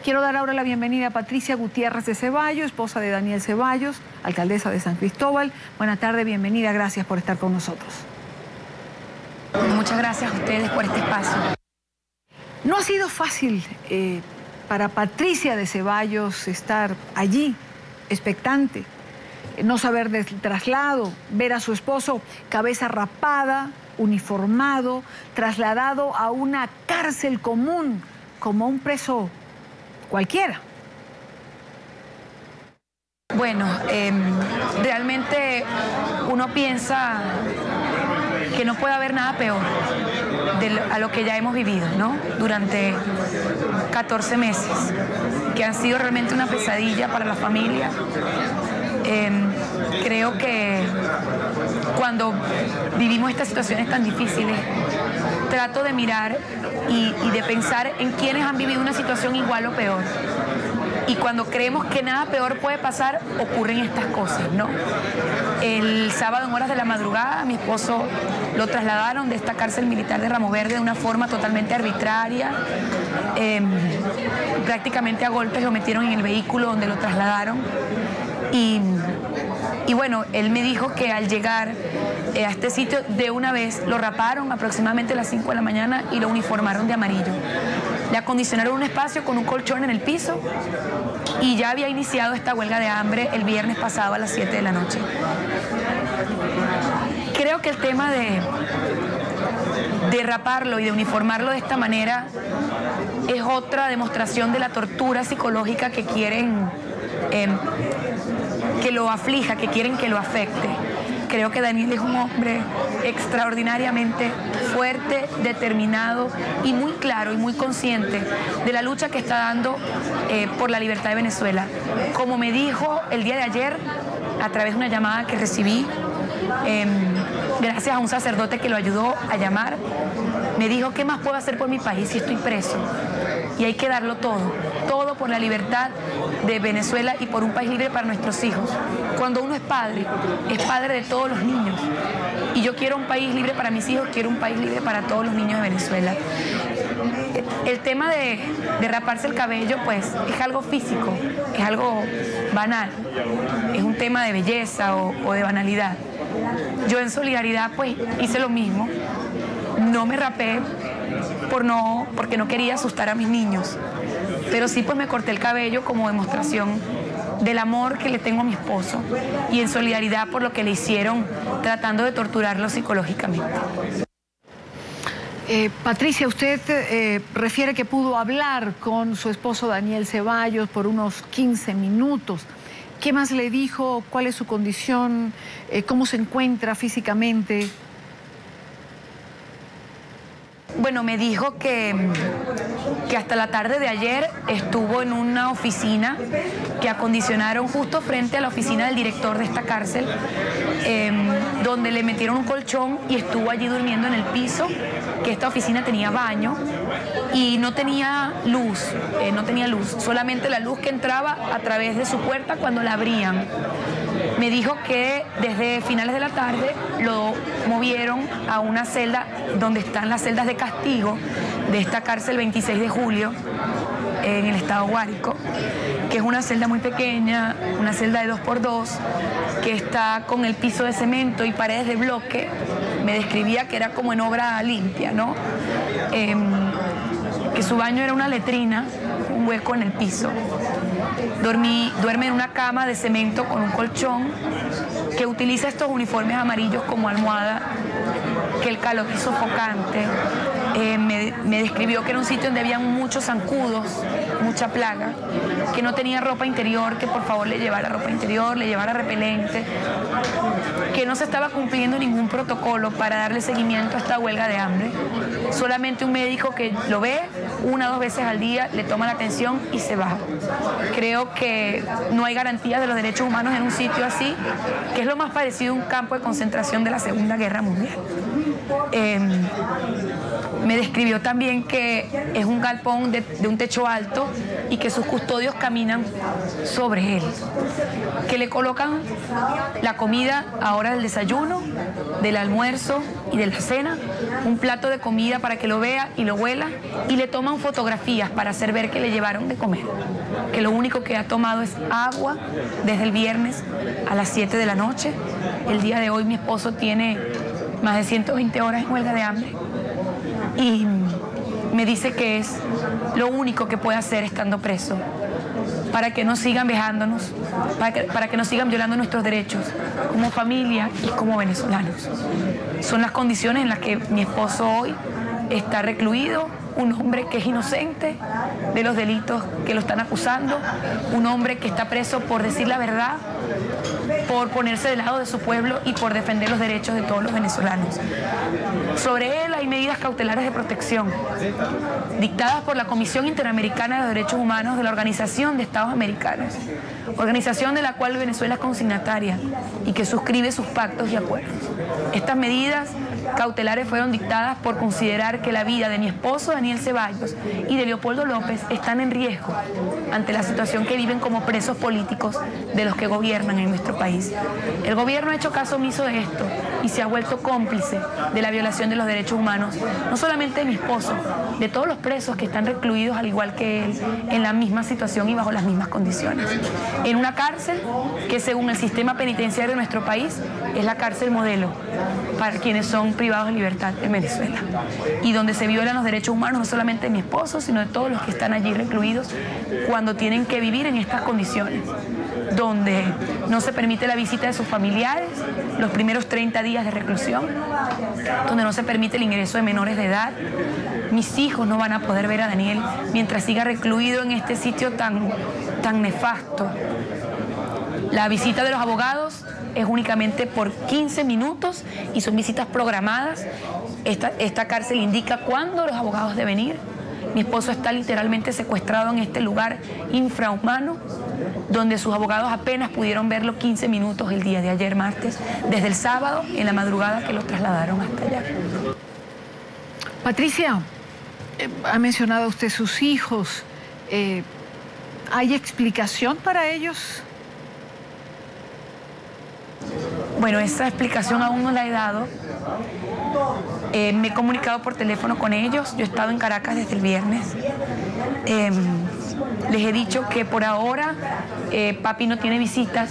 Quiero dar ahora la bienvenida a Patricia Gutiérrez de Ceballos, esposa de Daniel Ceballos, alcaldesa de San Cristóbal. Buenas tardes, bienvenida, gracias por estar con nosotros. Muchas gracias a ustedes por este espacio. No ha sido fácil para Patricia de Ceballos estar allí, expectante, no saber del traslado, ver a su esposo cabeza rapada, uniformado, trasladado a una cárcel común como un preso cualquiera. Bueno, realmente uno piensa que no puede haber nada peor a lo que ya hemos vivido, ¿no? Durante 14 meses, que han sido realmente una pesadilla para la familia. Creo que cuando vivimos estas situaciones tan difíciles, trato de mirar y de pensar en quienes han vivido una situación igual o peor. Y cuando creemos que nada peor puede pasar, ocurren estas cosas, ¿no? El sábado en horas de la madrugada, a mi esposo lo trasladaron de esta cárcel militar de Ramos Verde de una forma totalmente arbitraria. Prácticamente a golpes lo metieron en el vehículo donde lo trasladaron. Y bueno, él me dijo que al llegar a este sitio de una vez lo raparon aproximadamente a las 5 de la mañana y lo uniformaron de amarillo. Le acondicionaron un espacio con un colchón en el piso y ya había iniciado esta huelga de hambre el viernes pasado a las 7 de la noche. Creo que el tema de raparlo y de uniformarlo de esta manera es otra demostración de la tortura psicológica que quieren que lo aflija, que quieren que lo afecte. Creo que Daniel es un hombre extraordinariamente fuerte, determinado y muy claro y muy consciente de la lucha que está dando por la libertad de Venezuela. Como me dijo el día de ayer, a través de una llamada que recibí, gracias a un sacerdote que lo ayudó a llamar, me dijo, ¿qué más puedo hacer por mi país si estoy preso? Y hay que darlo todo, todo por la libertad de Venezuela y por un país libre para nuestros hijos. Cuando uno es padre de todos los niños. Y yo quiero un país libre para mis hijos, quiero un país libre para todos los niños de Venezuela. El tema de raparse el cabello, pues, es algo físico, es algo banal, es un tema de belleza o de banalidad. Yo en solidaridad, pues, hice lo mismo. No me rapé porque no quería asustar a mis niños, pero sí pues me corté el cabello como demostración del amor que le tengo a mi esposo y en solidaridad por lo que le hicieron tratando de torturarlo psicológicamente. Patricia, usted refiere que pudo hablar con su esposo Daniel Ceballos por unos 15 minutos. ¿Qué más le dijo? ¿Cuál es su condición? ¿Cómo se encuentra físicamente? Bueno, me dijo que hasta la tarde de ayer estuvo en una oficina que acondicionaron justo frente a la oficina del director de esta cárcel, donde le metieron un colchón y estuvo allí durmiendo en el piso, que esta oficina tenía baño y no tenía luz, solamente la luz que entraba a través de su puerta cuando la abrían. Me dijo que desde finales de la tarde lo movieron a una celda donde están las celdas de castigo de esta cárcel 26 de julio en el estado Guárico, que es una celda muy pequeña, una celda de 2x2, que está con el piso de cemento y paredes de bloque. Me describía que era como en obra limpia, ¿no? Que su baño era una letrina, un hueco en el piso. Duerme en una cama de cemento con un colchón, que utiliza estos uniformes amarillos como almohada, que el calor es sofocante. Me describió que era un sitio donde había muchos zancudos, mucha plaga, que no tenía ropa interior, que por favor le llevara ropa interior, le llevara repelente, que no se estaba cumpliendo ningún protocolo para darle seguimiento a esta huelga de hambre. Solamente un médico que lo ve 1 o 2 veces al día, le toma la atención y se va. Creo que no hay garantías de los derechos humanos en un sitio así, que es lo más parecido a un campo de concentración de la Segunda Guerra Mundial. Me describió también que es un galpón de un techo alto y que sus custodios caminan sobre él, que le colocan la comida a hora del desayuno, del almuerzo y de la cena, un plato de comida para que lo vea y lo huela, y le toman fotografías para hacer ver que le llevaron de comer, que lo único que ha tomado es agua desde el viernes a las 7 de la noche. El día de hoy mi esposo tiene más de 120 horas en huelga de hambre y me dice que es lo único que puede hacer estando preso, para que no sigan vejándonos, para que no sigan violando nuestros derechos como familia y como venezolanos. Son las condiciones en las que mi esposo hoy está recluido, un hombre que es inocente de los delitos que lo están acusando, un hombre que está preso por decir la verdad, por ponerse del lado de su pueblo y por defender los derechos de todos los venezolanos. Sobre él hay medidas cautelares de protección dictadas por la Comisión Interamericana de los Derechos Humanos de la Organización de Estados Americanos, organización de la cual Venezuela es consignataria y que suscribe sus pactos y acuerdos. Estas medidas cautelares fueron dictadas por considerar que la vida de mi esposo Daniel Ceballos y de Leopoldo López están en riesgo ante la situación que viven como presos políticos de los que gobiernan en nuestro país. El gobierno ha hecho caso omiso de esto y se ha vuelto cómplice de la violación de los derechos humanos, no solamente de mi esposo, de todos los presos que están recluidos al igual que él, en la misma situación y bajo las mismas condiciones. En una cárcel que, según el sistema penitenciario de nuestro país, es la cárcel modelo para quienes son privados de libertad en Venezuela, y donde se violan los derechos humanos no solamente de mi esposo, sino de todos los que están allí recluidos cuando tienen que vivir en estas condiciones, donde no se permite la visita de sus familiares los primeros 30 días de reclusión, donde no se permite el ingreso de menores de edad. Mis hijos no van a poder ver a Daniel mientras siga recluido en este sitio tan nefasto. La visita de los abogados es únicamente por 15 minutos y son visitas programadas. Esta cárcel indica cuándo los abogados deben ir. Mi esposo está literalmente secuestrado en este lugar infrahumano, donde sus abogados apenas pudieron verlo 15 minutos el día de ayer martes, desde el sábado en la madrugada que lo trasladaron hasta allá. Patricia, ha mencionado usted sus hijos. ¿Hay explicación para ellos? Bueno, esa explicación aún no la he dado. Me he comunicado por teléfono con ellos. Yo he estado en Caracas desde el viernes. Les he dicho que por ahora papi no tiene visitas.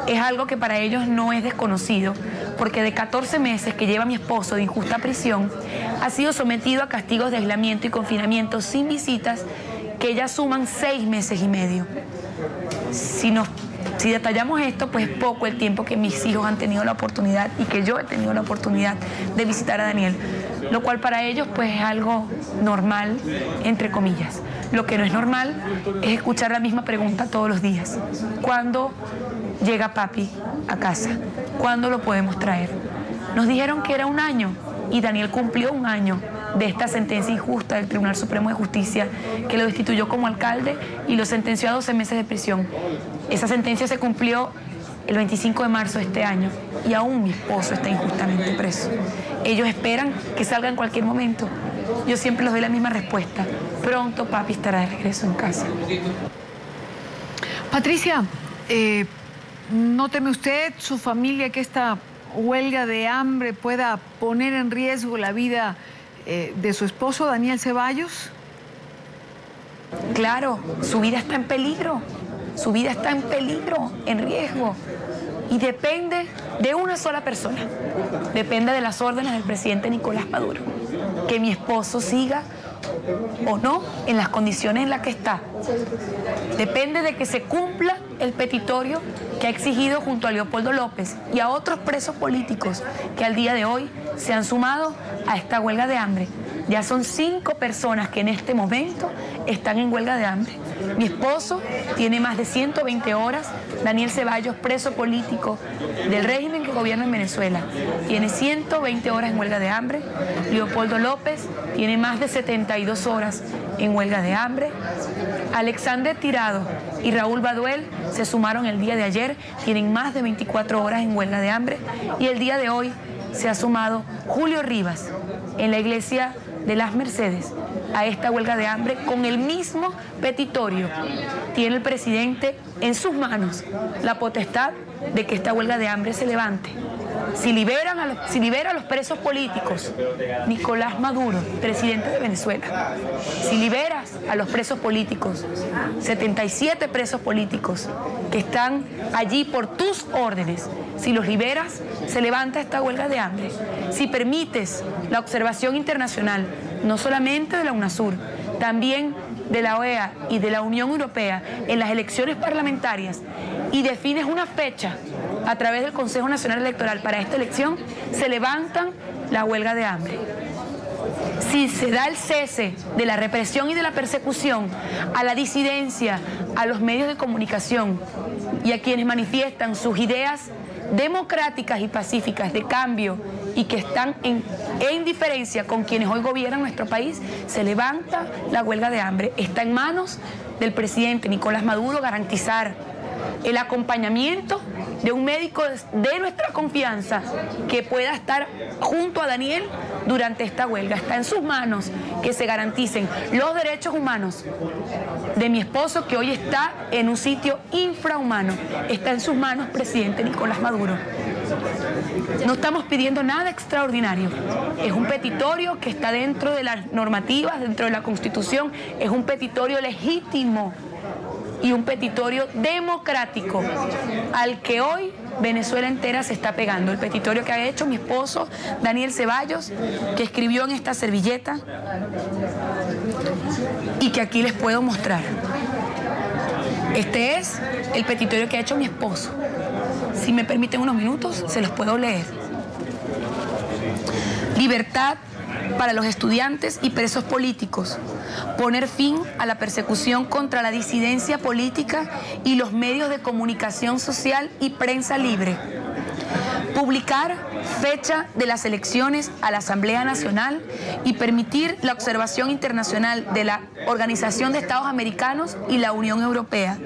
Es algo que para ellos no es desconocido, porque de 14 meses que lleva mi esposo de injusta prisión, ha sido sometido a castigos de aislamiento y confinamiento sin visitas, que ya suman 6 meses y medio. Si detallamos esto, pues es poco el tiempo que mis hijos han tenido la oportunidad y que yo he tenido la oportunidad de visitar a Daniel, lo cual para ellos pues es algo normal, entre comillas. Lo que no es normal es escuchar la misma pregunta todos los días. ¿Cuándo llega papi a casa? ¿Cuándo lo podemos traer? Nos dijeron que era 1 año y Daniel cumplió 1 año de esta sentencia injusta del Tribunal Supremo de Justicia, que lo destituyó como alcalde y lo sentenció a 12 meses de prisión. Esa sentencia se cumplió el 25 de marzo de este año y aún mi esposo está injustamente preso. Ellos esperan que salga en cualquier momento. Yo siempre les doy la misma respuesta. Pronto papi estará de regreso en casa. Patricia, ¿no teme usted, su familia, que esta huelga de hambre pueda poner en riesgo la vida de su esposo, Daniel Ceballos? Claro, su vida está en peligro. Su vida está en peligro, en riesgo. Y depende de una sola persona. Depende de las órdenes del presidente Nicolás Maduro. Que mi esposo siga o no en las condiciones en las que está. Depende de que se cumpla el petitorio que ha exigido junto a Leopoldo López y a otros presos políticos que al día de hoy se han sumado a esta huelga de hambre. Ya son 5 personas que en este momento están en huelga de hambre. Mi esposo tiene más de 120 horas, Daniel Ceballos, preso político del régimen que gobierna en Venezuela, tiene 120 horas en huelga de hambre. Leopoldo López tiene más de 72 horas en huelga de hambre. Alexander Tirado y Raúl Baduel se sumaron el día de ayer, tienen más de 24 horas en huelga de hambre. Y el día de hoy se ha sumado Julio Rivas en la iglesia de las Mercedes a esta huelga de hambre con el mismo petitorio. Tiene el presidente en sus manos la potestad de que esta huelga de hambre se levante. Si libera a los presos políticos, Nicolás Maduro, presidente de Venezuela, si liberas a los presos políticos, 77 presos políticos que están allí por tus órdenes, si los liberas, se levanta esta huelga de hambre. Si permites la observación internacional, no solamente de la UNASUR, también de la OEA y de la Unión Europea en las elecciones parlamentarias, y defines una fecha a través del Consejo Nacional Electoral para esta elección, se levantan la huelga de hambre. Si se da el cese de la represión y de la persecución a la disidencia, a los medios de comunicación y a quienes manifiestan sus ideas democráticas y pacíficas de cambio y que están en diferencia con quienes hoy gobiernan nuestro país, se levanta la huelga de hambre. Está en manos del presidente Nicolás Maduro garantizar el acompañamiento de un médico de nuestra confianza que pueda estar junto a Daniel durante esta huelga. Está en sus manos que se garanticen los derechos humanos de mi esposo, que hoy está en un sitio infrahumano. Está en sus manos, presidente Nicolás Maduro. No estamos pidiendo nada extraordinario. Es un petitorio que está dentro de las normativas, dentro de la Constitución. Es un petitorio legítimo y un petitorio democrático al que hoy Venezuela entera se está pegando. El petitorio que ha hecho mi esposo, Daniel Ceballos, que escribió en esta servilleta y que aquí les puedo mostrar. Este es el petitorio que ha hecho mi esposo. Si me permiten unos minutos, se los puedo leer. Libertad para los estudiantes y presos políticos. Poner fin a la persecución contra la disidencia política y los medios de comunicación social y prensa libre. Publicar fecha de las elecciones a la Asamblea Nacional y permitir la observación internacional de la Organización de Estados Americanos y la Unión Europea.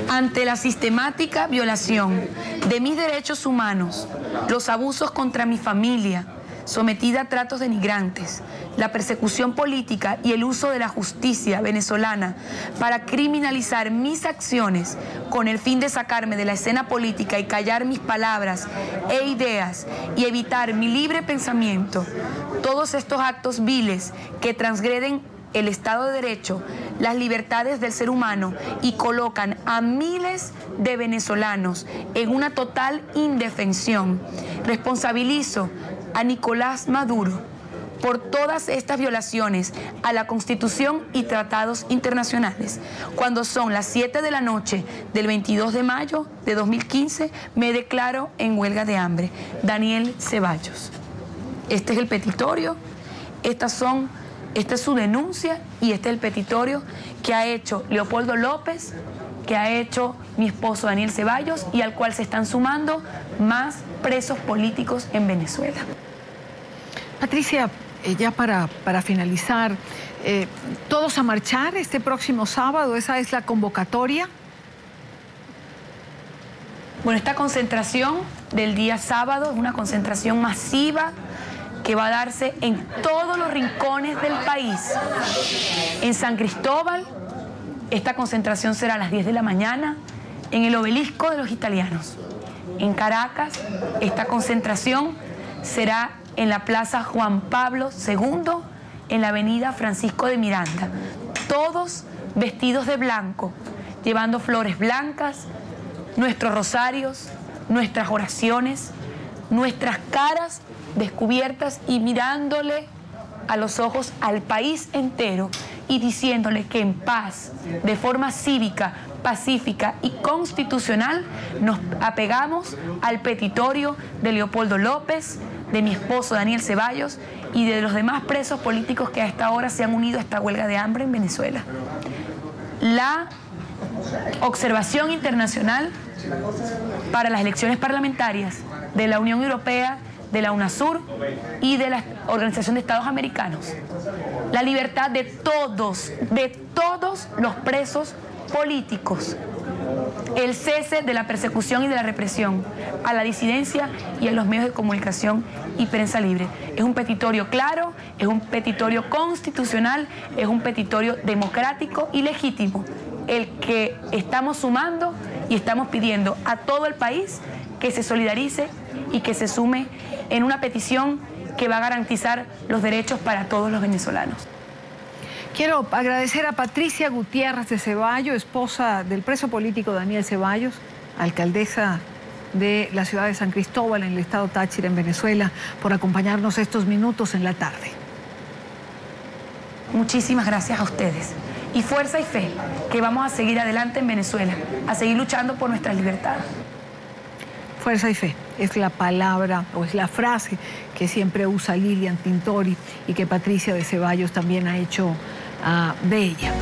Ante la sistemática violación de mis derechos humanos, los abusos contra mi familia, sometida a tratos denigrantes, la persecución política y el uso de la justicia venezolana para criminalizar mis acciones con el fin de sacarme de la escena política y callar mis palabras e ideas y evitar mi libre pensamiento, todos estos actos viles que transgreden el Estado de Derecho, las libertades del ser humano y colocan a miles de venezolanos en una total indefensión. Responsabilizo a Nicolás Maduro por todas estas violaciones a la Constitución y tratados internacionales. Cuando son las 7 de la noche del 22 de mayo de 2015, me declaro en huelga de hambre. Daniel Ceballos. Este es el petitorio, esta es su denuncia y este es el petitorio que ha hecho Leopoldo López, que ha hecho mi esposo Daniel Ceballos y al cual se están sumando más presos políticos en Venezuela. Patricia, ya para finalizar, ¿todos a marchar este próximo sábado? ¿Esa es la convocatoria? Bueno, esta concentración del día sábado es una concentración masiva que va a darse en todos los rincones del país. En San Cristóbal, esta concentración será a las 10 de la mañana, en el Obelisco de los Italianos. En Caracas, esta concentración será en la Plaza Juan Pablo II, en la Avenida Francisco de Miranda. Todos vestidos de blanco, llevando flores blancas, nuestros rosarios, nuestras oraciones, nuestras caras descubiertas y mirándole a los ojos al país entero y diciéndole que en paz, de forma cívica, pacífica y constitucional, nos apegamos al petitorio de Leopoldo López, de mi esposo Daniel Ceballos y de los demás presos políticos que a esta hora se han unido a esta huelga de hambre en Venezuela. La observación internacional para las elecciones parlamentarias de la Unión Europea, de la UNASUR y de la Organización de Estados Americanos. La libertad de todos los presos políticos. El cese de la persecución y de la represión a la disidencia y a los medios de comunicación y prensa libre. Es un petitorio claro, es un petitorio constitucional, es un petitorio democrático y legítimo, el que estamos sumando y estamos pidiendo a todo el país que se solidarice y que se sume en una petición que va a garantizar los derechos para todos los venezolanos. Quiero agradecer a Patricia Gutiérrez de Ceballos, esposa del preso político Daniel Ceballos, alcaldesa de la ciudad de San Cristóbal en el estado Táchira, en Venezuela, por acompañarnos estos minutos en la tarde. Muchísimas gracias a ustedes. Y fuerza y fe, que vamos a seguir adelante en Venezuela, a seguir luchando por nuestras libertades. Fuerza y fe es la palabra o es la frase que siempre usa Lilian Tintori y que Patricia de Ceballos también ha hecho de ella.